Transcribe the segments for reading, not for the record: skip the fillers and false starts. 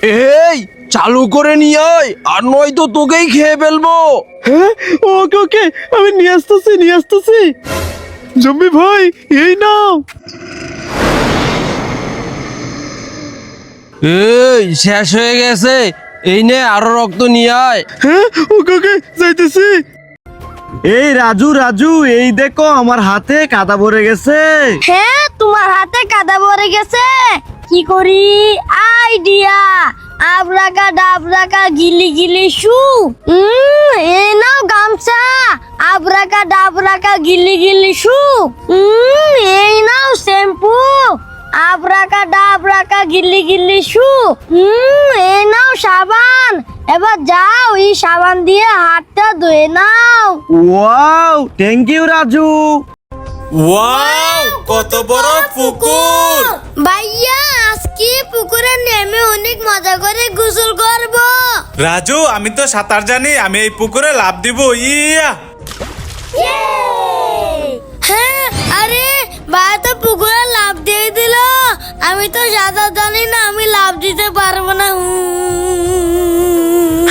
এই চালু করে নিয়ে আয়, আর নয়তো তোকেই খেয়ে ফেলবো। হ্যাঁ, ওকে ওকে, আমি নিয়ে আসতেছি। জম্বি ভাই, এই নাও। এই শেষ হয়ে গেছে, এই নে আরো রক্ত নিয়ে আয়। হ্যাঁ, ওকে ওকে, যাইতেছি। এই রাজু, এই দেখো আমার হাতে কাদা ভরে গেছে। হ্যাঁ, তোমার হাতে কাদা ভরে গেছে। কি করি? আইডিয়া! আবরাকা ডাবরাকা গিলি গিলি শু। এই নাও গামছা। আবরাকা ডাবরাকা গিলি গিলি শু। এই নাও শ্যাম্পু। আবরাকা ডাবরাকা গিলি গিলি শু। এই নাও সাবান। এবার যাও, এই সাবান দিয়ে হাতটা ধুয়ে নাও। Wow, thank you Raju. Wow, কত বড় পুকুর! ভাইয়া, আজকে পুকুরে নেমে অনেক মজা করে গোসল করব। রাজু, আমি তো সাঁতার জানি, আমি এই পুকুরে লাফ দিব। ইয়া! হ্যাঁ, আরে ভাই তো পুকুরে লাফ দিয়ে দিল। আমি তো সাঁতার জানি না, আমি লাফ দিতে পারবো না।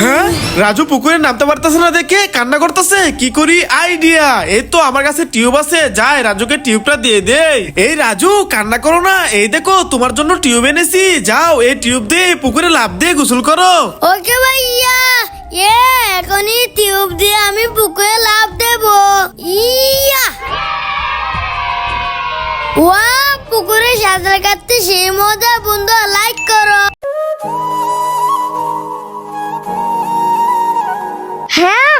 হ্যাঁ, রাজু পুকুরে নামতে পারতেছে না দেখে কান্না করতেছে। কি করি? আইডিয়া! এই তো আমার কাছে টিউব আছে, যাই রাজুকে টিউবটা দিয়ে দেই। এই রাজু, কান্না করো না, এই দেখো তোমার জন্য টিউব এনেছি। যাও, এই টিউব দিয়ে পুকুরে লাফ দিয়ে গোসল করো। ওকে ভাইয়া, এখনই টিউব দিয়ে আমি পুকুরে লাফ দেব। ইয়া! ওয়া, পুকুরে সাঁতার কাটতে সেই মজা। বন্ধু, লাইক করো। হ্যাঁ,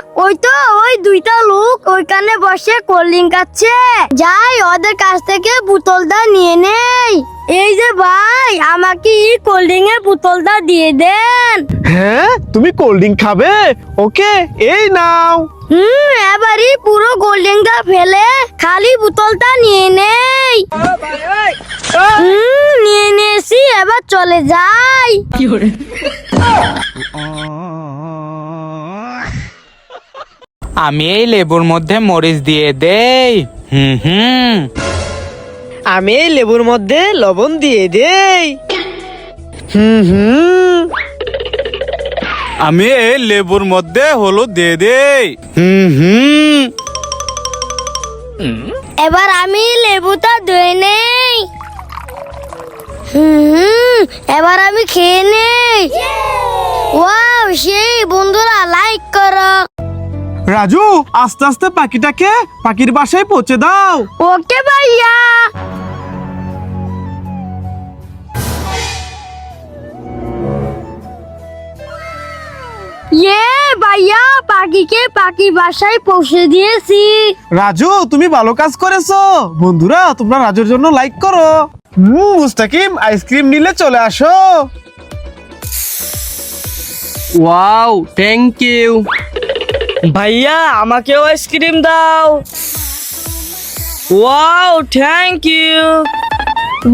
ওই দুইটা লোক ওইখানে বসে কোল্ড ড্রিঙ্ক খাচ্ছে। যাই, ওদের কাছ থেকে বোতলটা নিয়ে নেই। এই যে ভাই, আমাকে কোল্ড ড্রিঙ্ক এর বোতলটা দিয়ে দেন। হ্যাঁ, তুমি কোল্ড ড্রিঙ্ক খাবে? ওকে, এই নাও। এবারই পুরো কোল্ড ড্রিঙ্কটা ফেলে খালি বোতলটা নিয়ে নেই। নিয়ে নিয়েছি, এবার চলে যাই। আমি এই লেবুর মধ্যে মরিচ দিয়ে দেই। আমি এই লেবুর মধ্যে লবণ দিয়ে দেই। আমি এই লেবুর মধ্যে হলুদ দিয়ে দেই। এবার আমি লেবুটা ধুয়ে নেই। এবার আমি খেয়ে নেই। ওয়াও, সেই! বন্ধুরা, লাইক করো। রাজু, আস্তে আস্তে পাখিটাকে পাখির বাসায় পৌঁছে দাও। ওকে ভাইয়া। ভাইয়া, পাখিকে পাখি বাসায় পৌঁছে দিয়েছি। রাজু, তুমি ভালো কাজ করেছো। বন্ধুরা, তোমরা রাজুর জন্য লাইক করো। মুস্তাকিম, আইসক্রিম নিলে চলে আসো। Wow, thank you. ভাইয়া, আমাকেও আইসক্রিম দাও। Wow, thank you.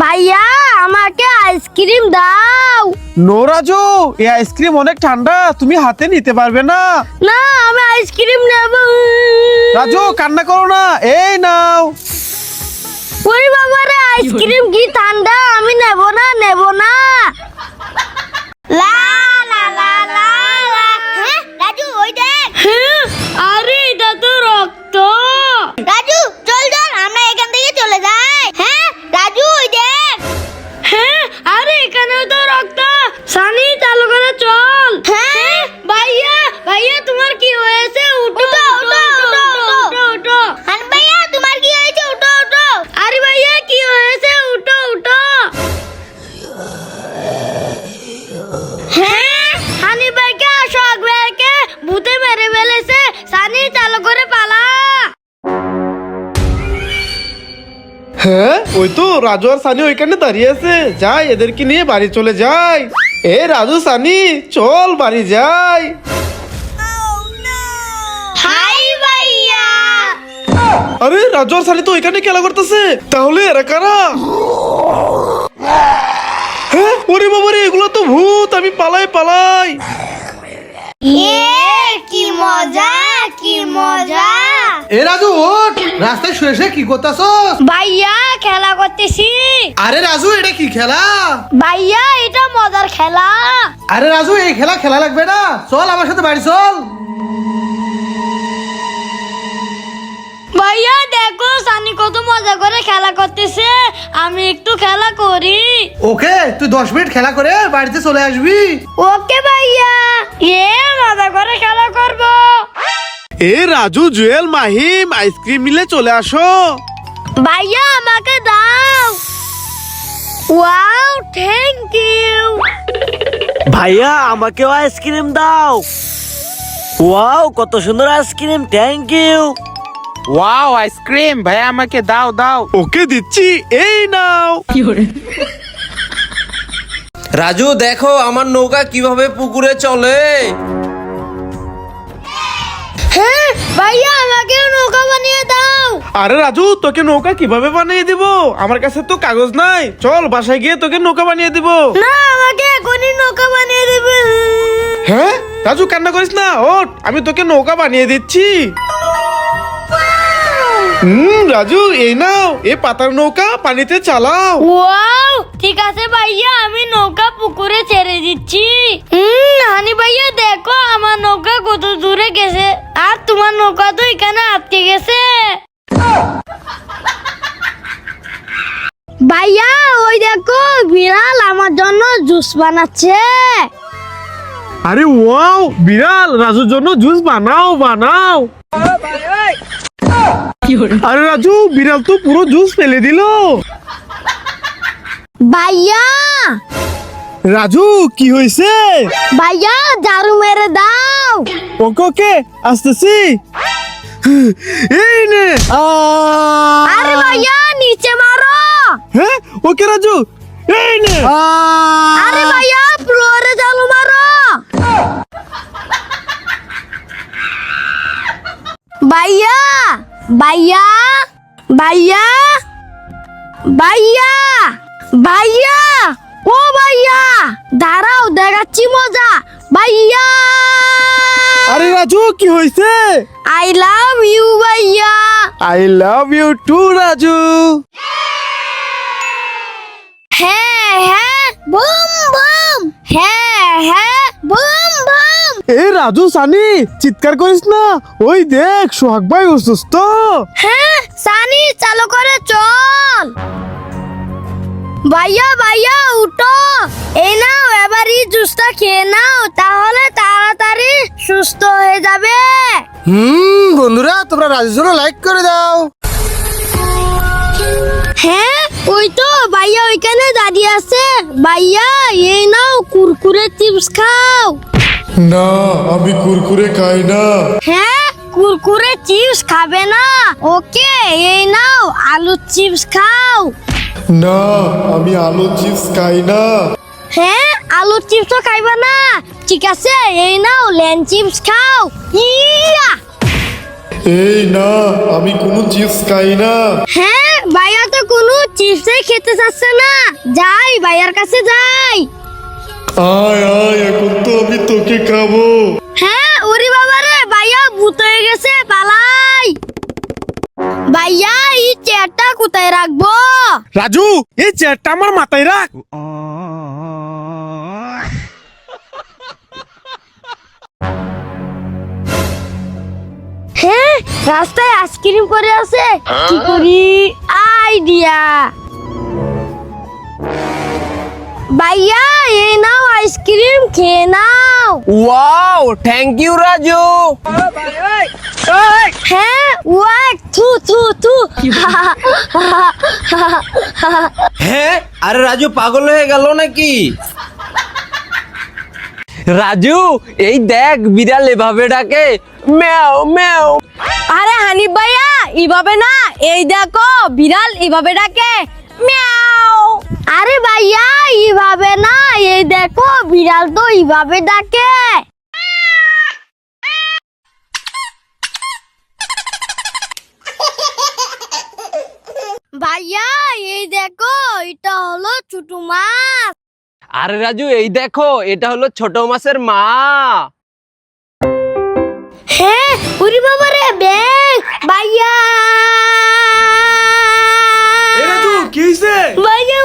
ভাইয়া, আমাকে আইসক্রিম দাও। নো রাজু, এই আইসক্রিম অনেক ঠান্ডা, তুমি হাতে নিতে পারবে না। না, আমি আইসক্রিম নেব। রাজু, কান্না করো না, এই নাও। ওরে বাবা রে, আইসক্রিম কি ঠান্ডা! আমি নেব না। লা লা লা লা লা। হ্যাঁ, রাজু, ওই দেখ। আরে, এটা তো রক্ত। রাজু, চল আমরা এখান থেকে চলে যাই। হ্যাঁ রাজু, ওই দেখ। হ্যাঁ, আরে এখানেও তো রক্ত। সানি, চালু করে চল। হ্যাঁ ভাইয়া, তোমার কি হয়েছে? উঠো। আরে ভাইয়া, তোমার কি হয়েছে? উঠো। আরে ভাইয়া, কি হয়েছে? উঠো। হ্যাঁ, হানি ভাইকে, অশোক ভাইকে ভূতে মেরে ফেলেছে। সানি, চালু করে পালা। হ্যাঁ, ওই তো রাজু আর সানি ওইখানে দাঁড়িয়ে আছে। যাই, এদেরকে নিয়ে বাড়ি চলে যাই। এ রাজু, সানি, চল বাড়ি যাই। হাই ভাইয়া। আরে, রাজু আর সানি তো ওইখানে খেলা করতেছে। তাহলে এরা কারা? হ্যাঁ, ওরে বাবা রে, এগুলো তো ভূত। আমি পালাই। কি মজা। এ রাজু, ওঠ, রাস্তায় শুয়ে কি করতেছস? ভাইয়া, খেলা করতেছি। আরে রাজু এটা কি খেলা? ভাইয়া এটা মজার খেলা। আরে রাজু এই খেলা খেলা লাগবে না, চল আমার সাথে বাড়ি চল। ভাইয়া দেখো সানি কত মজা করে খেলা করতেছে, আমি একটু খেলা করি। ওকে তুই 10 মিনিট খেলা করে বাড়িতে চলে আসবি। ওকে ভাইয়া, মজা করে খেলা করব। এ রাজু জুয়েল মাহিম আইসক্রিম নিলে চলে আসো। ভাইয়া আমাকে দাও। Wow thank you. ভাইয়া আমাকেও আইসক্রিম দাও। ওয়াও কত সুন্দর ice cream, thank you. Wow ice cream, ভাইয়া আমাকে দাও দাও। ওকে দিচ্ছি, এই নাও। রাজু দেখো আমার নৌকা কিভাবে পুকুরে চলে। হ্যাঁ ভাইয়া আমাকে নৌকা বানিয়ে দাও। আরে রাজু তোকে নৌকা কিভাবে বানিয়ে দিব? আমার কাছে তো কাগজ নাই, চল বাসায় গিয়ে তোকে নৌকা বানিয়ে দিব। না আমাকে এখনই নৌকা বানিয়ে দেবে। হ্যাঁ রাজু কান্না করিস না, ওঠ আমি তোকে নৌকা বানিয়ে দিচ্ছি। রাজু এই নাও, এই পাতার নৌকা পানিতে চালাও। ওয়াও ঠিক আছে ভাইয়া, আমি নৌকা পুকুরে ছেড়ে দিচ্ছি। হানি ভাইয়া দেখো আমার নৌকা কত দূরে গেছে, আর তোমার নৌকা তো এখানে আটকে গেছে। ভাইয়া ওই দেখো বিড়াল আমার জন্য জুস বানাচ্ছে। আরে ওয়াও বিড়াল রাজুর জন্য জুস বানাও বানাও। আরে রাজু বিড়াল তো পুরো জুস ফেলে দিল। ভাইয়া রাজু কি হয়েছে? ভাইয়া ঝাড়ু মেরে দাও। ওকে ওকে আসতেছি। এই নে। আরে ভাইয়া নিচে মারো। হ্যাঁ ওকে রাজু, এই নে। আরে ভাইয়া ফ্লোরে ঝাড়ু মারো। ভাইয়া ভাইয়া ভাইয়া ভাইয়া ভাইয়া ও ভাইয়া দাঁড়াও দেখাচ্ছি মজা। ভাইয়া আরে রাজু কি হয়েছে? আই লাভ ইউ ভাইয়া। I love you too Raju. হ্যাঁ হ্যাঁ বুম বুম, হ্যাঁ হ্যাঁ বুম বুম। এই রাজু সানি চিৎকার করিস না, ওই দেখ সোহাগ ভাই অসুস্থ। হ্যাঁ সানি চালু করে চল। ভাইয়া ভাইয়া উঠো, এই নাও এবার এই জুসটা খেয়ে নাও, তাহলে তাড়াতাড়ি সুস্থ হয়ে যাবে। বন্ধুরা তোমরা রাজুর জন্য লাইক করে দাও। হ্যাঁ ওই তো ভাইয়া ওইখানে দাঁড়িয়ে আছে। ভাইয়া এই নাও কুরকুরে চিপস খাও। না আমি কুরকুরে খাই না। হ্যাঁ কুরকুরে চিপস খাবে না? ওকে এই নাও আলু চিপস খাও। না আমি আলু চিপস খাই না। হ্যাঁ আলু চিপসও খাইবা না? ঠিক আছে এই নাও লেন চিপস খাও। ইয়া এই না আমি কোনো চিপস খাই না। হ্যাঁ ভাইয়া তো কোনো চিপসই খেতে চাচ্ছে না, যাই ভাইয়ার কাছে যাই। আয় আয় এখন তো আমি তোকে খাবো। হ্যাঁ ওরে বাবা রে ভাইয়া ভূত হয়ে গেছে, পালাই। ভাইয়া এই চেয়ারটা কোথায় রাখবো? রাজু এই চেয়ারটা আমার মাথায় রাখ। হ্যাঁ রাস্তায় আইসক্রিম পরে আছে, কি করি? আইডিয়া। ভাইয়া এই নাও আইসক্রিম খেয়ে নাও। Wow thank you Raju. হ্যাঁ ওয়াক থু থু থু। হ্যাঁ আরে রাজু পাগল হয়ে গেল নাকি? রাজু এই দেখ বিড়াল এভাবে ডাকে, ম্যাও ম্যাও। আরে হানিফ ভাইয়া এইভাবে না, এই দেখো বিড়াল এইভাবে ডাকে মিয়াও। আরে ভাইয়া এইভাবে না, এই দেখো বিড়াল তো এইভাবে ডাকে। ভাইয়া এই দেখো এটা হলো ছোট মাছ। আরে রাজু এই দেখো এটা হলো ছোট মাছের মা। হ্যাঁ উরি বাবা রে ব্যাং। ভাইয়া এই রাজু কি হইছে? ভাইয়া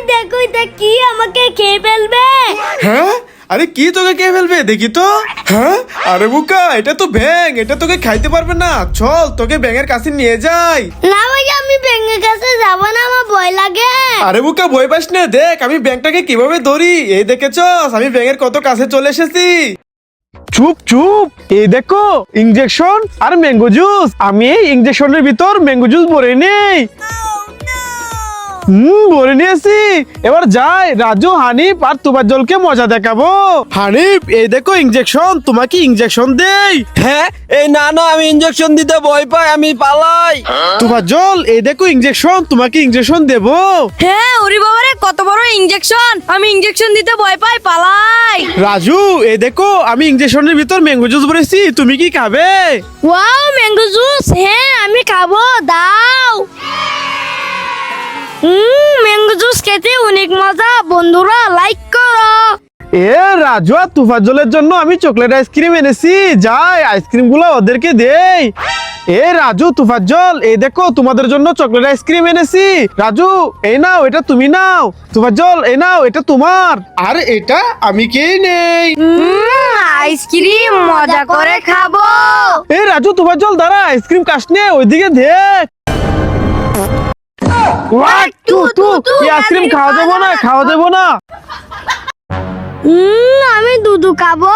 দেখো এটা কি আমাকে খেয়ে ফেলবে। হ্যাঁ, আরে কি তোকে কে ফেলবে দেখি তো। হ্যাঁ, আরে বুকা এটা তো ব্যাঙ, এটা তোকে খাইতে পারবে না। চল তোকে ব্যাঙের কাছে নিয়ে যাই। না ভাইয়া আমি ব্যাঙের কাছে যাব না, আমার ভয় লাগে। আরে বুকা ভয় পাস না, দেখ আমি ব্যাঙটাকে কিভাবে ধরি। এই দেখেছস আমি ব্যাঙের কত কাছে চলে এসেছি। চুপ চুপ, এই দেখো ইনজেকশন আর ম্যাঙ্গো জুস। আমি এই ইনজেকশনের ভিতর ম্যাঙ্গো জুস ভরে নেই। ভরে নিয়েছি। এবার যাই রাজু, হানিফ আর তুফাজ্জলকে মজা দেখাবো। হানিফ এই দেখো ইনজেকশন, তোমাকে ইনজেকশন দেই। হ্যাঁ, এই না না, আমি ইনজেকশন দিতে ভয় পাই, আমি পালাই। তুফাজ্জল এই দেখো ইনজেকশন, তোমাকে ইনজেকশন দেবো। হ্যাঁ ওরে বাবারে কত বড় ইনজেকশন, আমি ইনজেকশন দিতে ভয় পাই, পালাই। রাজু এই দেখো আমি ইনজেকশনের ভিতর ম্যাঙ্গো জুস ভরেছি, তুমি কি খাবে? ওয়াও ম্যাঙ্গো জুস, হ্যাঁ আমি খাবো, দাও। ম্যাঙ্গো জুস খেতে অনেক মজা, বন্ধুরা লাইক করো। এ রাজু আর তুফাজ্জলের জন্য আমি চকলেট আইসক্রিম এনেছি, যাই আইসক্রিম গুলো ওদেরকে দেই। এ রাজু তুফাজ্জল এই দেখো তোমাদের জন্য চকলেট আইসক্রিম এনেছি। রাজু এই নাও, এটা তুমি নাও। তুফাজ্জল এই নাও, এটা তোমার। আর এটা আমি খেয়ে নেই। আইসক্রিম মজা করে খাবো। এ রাজু তুফাজ্জল দাঁড়া, আইসক্রিম কাশ নে, ওইদিকে দেখ। এই আইসক্রিম খাওয়া যাবো না, খাওয়া যাবো না। আমি দুধু খাবো।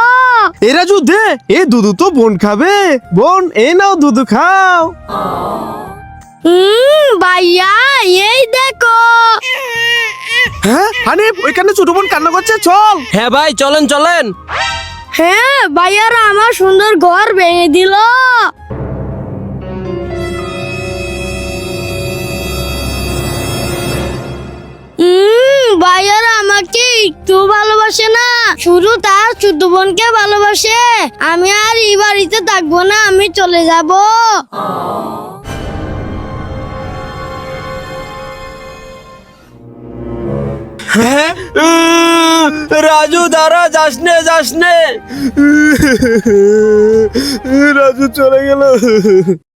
এ রাজু দে, এ দুধু তো বোন খাবে। বোন এই নাও দুধু খাও। ভাইয়া এই দেখো। হ্যাঁ হানিফ, ওইখানে ছোট বোন কান্না করছে, চল। হ্যাঁ ভাই চলেন চলেন। হ্যাঁ ভাইয়ারা আমার সুন্দর ঘর ভেঙে দিল। ভাইয়ারা আমাকে একটু ভালোবাসে না, শুধু তার ছোট বোনকে ভালোবাসে। আমি আর এই বাড়িতে থাকবো না, আমি চলে যাব। রাজু দাঁড়া, যাস নে যাস নে। রাজু চলে গেল।